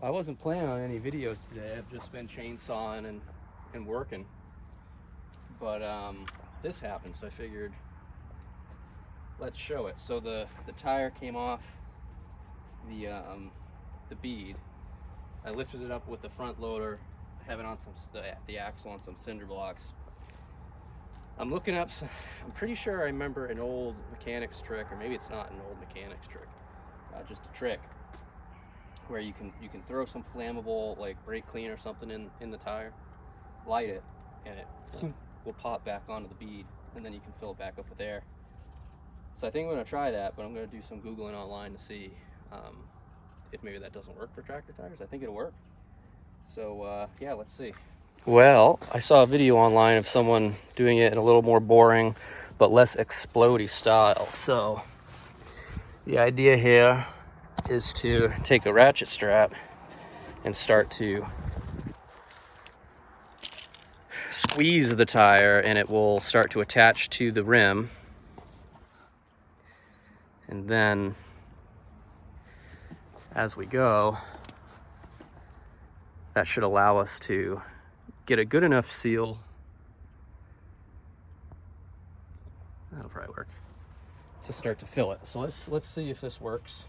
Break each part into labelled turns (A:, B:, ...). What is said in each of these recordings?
A: I wasn't planning on any videos today. I've just been chainsawing and working. But this happened, so I figured let's show it. So the tire came off the bead. I lifted it up with the front loader, have it on the axle on some cinder blocks. I'm looking up, I'm pretty sure I remember an old mechanic's trick, or maybe it's not an old mechanic's trick, just a trick where you can throw some flammable like brake clean or something in the tire, light it, and it will pop back onto the bead, and then you can fill it back up with air. So I think I'm going to try that, but I'm going to do some Googling online to see if maybe that doesn't work for tractor tires. I think it'll work. So yeah, let's see. Well, I saw a video online of someone doing it in a little more boring but less explodey style. So the idea here is to take a ratchet strap and start to squeeze the tire, and it will start to attach to the rim. And then as we go, that should allow us to get a good enough seal. That'll probably work to start to fill it. So let's see if this works.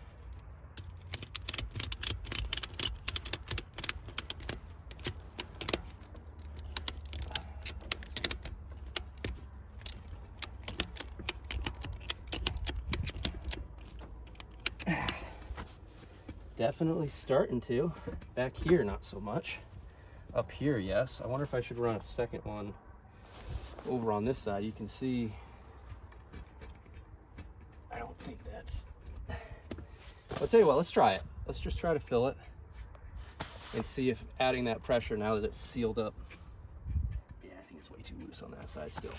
A: Definitely starting to. Back here, not so much. Up here, yes. I wonder if I should run a second one over on this side. You can see, I don't think that's... I'll tell you what, let's try it. Let's just try to fill it and see if adding that pressure now that it's sealed up. Yeah, I think it's way too loose on that side still.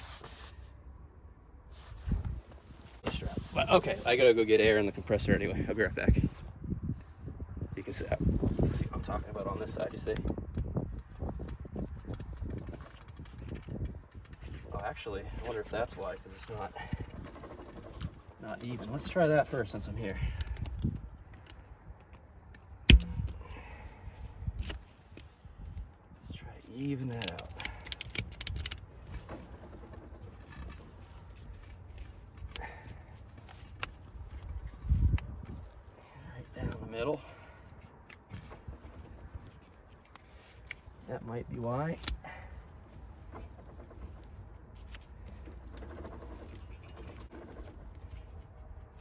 A: Strap. But okay, I gotta go get air in the compressor anyway. I'll be right back. You can see what I'm talking about on this side, you see? Oh, actually, I wonder if that's why, because it's not even. Let's try that first since I'm here. Let's try to even that out. Right down the middle. That might be why.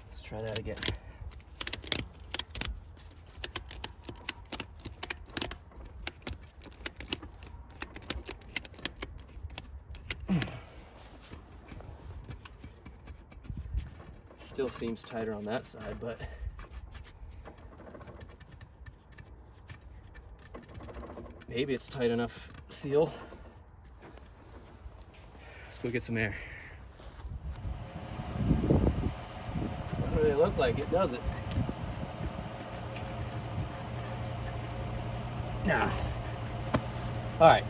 A: Let's try that again. Still seems tighter on that side, but maybe it's tight enough seal. Let's go get some air. Doesn't really look like it, does it? Nah. All right.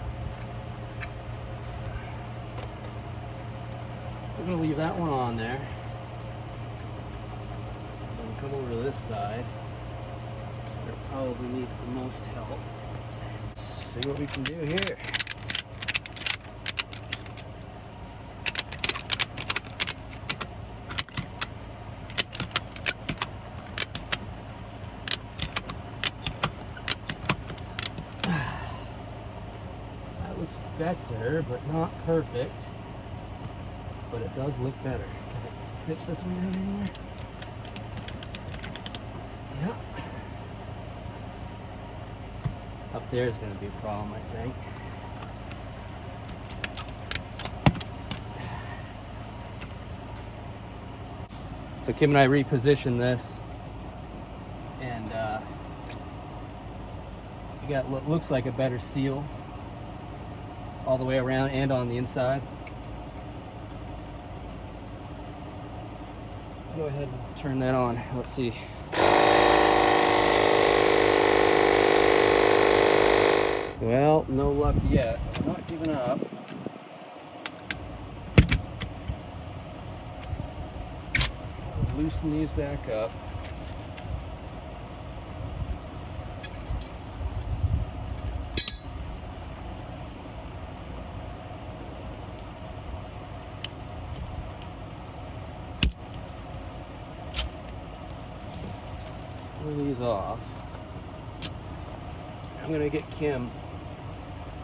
A: We're gonna leave that one on there. And come over to this side. Where it probably needs the most help. See what we can do here. That looks better, but not perfect. But it does look better. Can I stitch this one down anywhere? Yeah. Up there is going to be a problem, I think. So Kim and I repositioned this, and we got what looks like a better seal all the way around and on the inside. Go ahead and turn that on. Let's see. Well, no luck yet. I'm not giving up. I'll loosen these back up. pull these off. I'm gonna get Kim.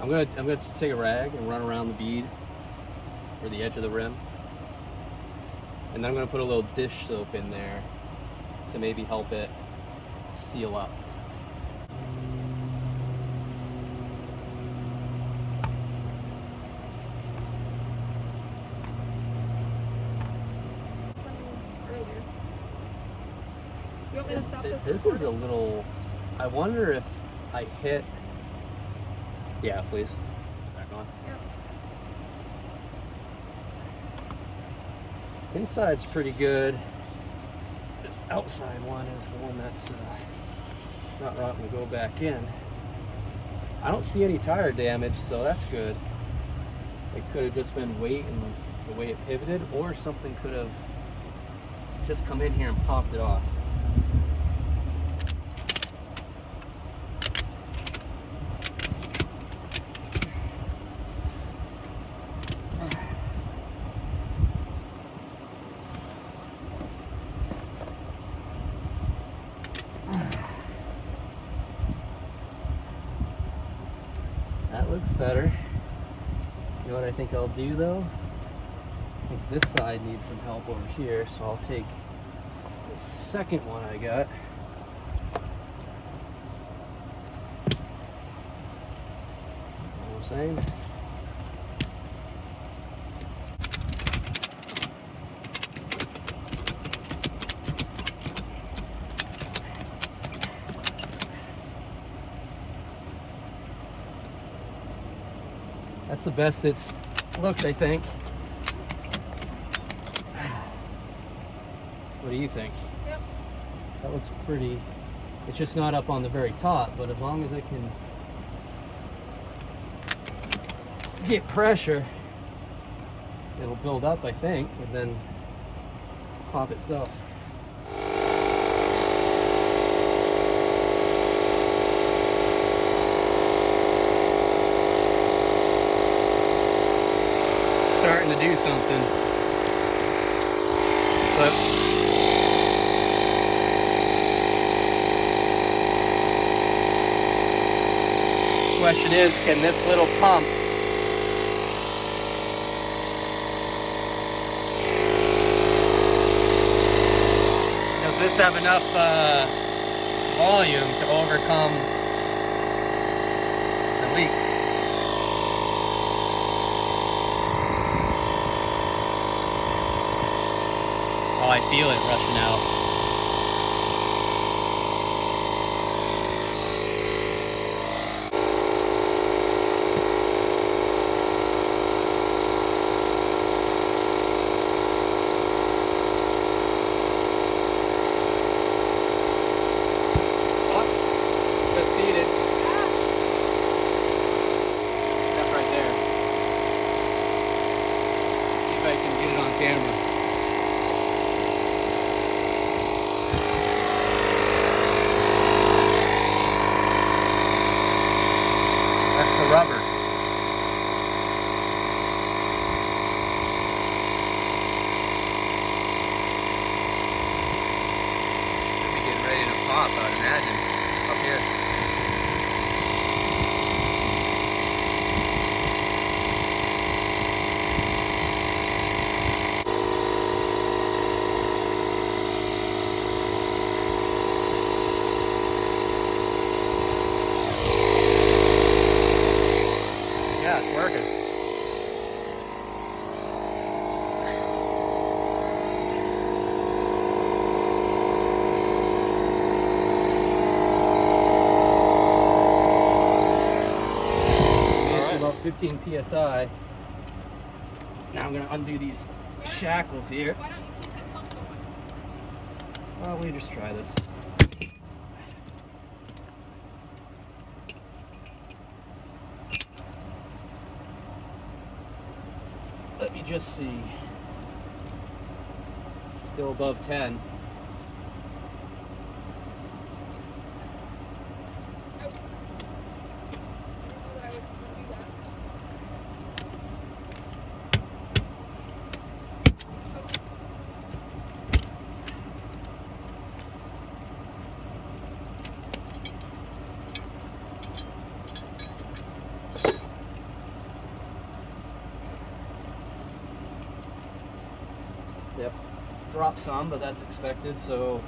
A: I'm gonna take a rag and run around the bead or the edge of the rim, and then I'm gonna put a little dish soap in there to maybe help it seal up.
B: You want me to stop this?
A: This is a little. I wonder if I hit. Yeah, please. Back on.
B: Yeah.
A: Inside's pretty good. This outside one is the one that's not wanting to go back in. I don't see any tire damage, so that's good. It could have just been weight and the way it pivoted, or something could have just come in here and popped it off. That looks better. You know what I think I'll do though? I think this side needs some help over here, so I'll take the second one I got. You know what I'm saying? That's the best it's looked, I think. What do you think?
B: Yep.
A: That looks pretty. It's just not up on the very top, but as long as it can get pressure, it'll build up, I think, and then pop itself. Starting to do something. But question is, can this little pump does this have enough volume to overcome the leaks? Oh, I feel it rushing out. Oh, it's seated. That's right there. See if I can get it on camera. That's the rubber. Should be getting ready to pop, I would imagine, up here. Yeah, it's working. About 15 psi. Now I'm going to undo these shackles here.
B: Why don't you keep the pump going?
A: Well, we just try this. Let me just see. It's still above 10.
B: I didn't know that I would do that.
A: drop some, but that's expected. So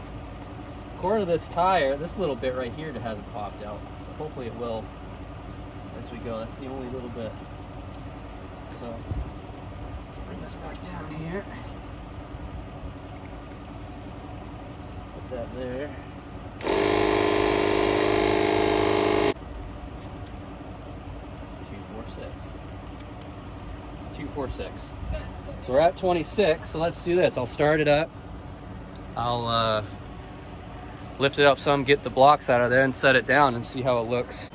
A: core of this tire, this little bit right here hasn't popped out. Hopefully it will as we go. That's the only little bit. So let's bring this back down here. Put that there. 246. So we're at 26, so let's do this. I'll start it up. I'll lift it up some, get the blocks out of there and set it down and see how it looks.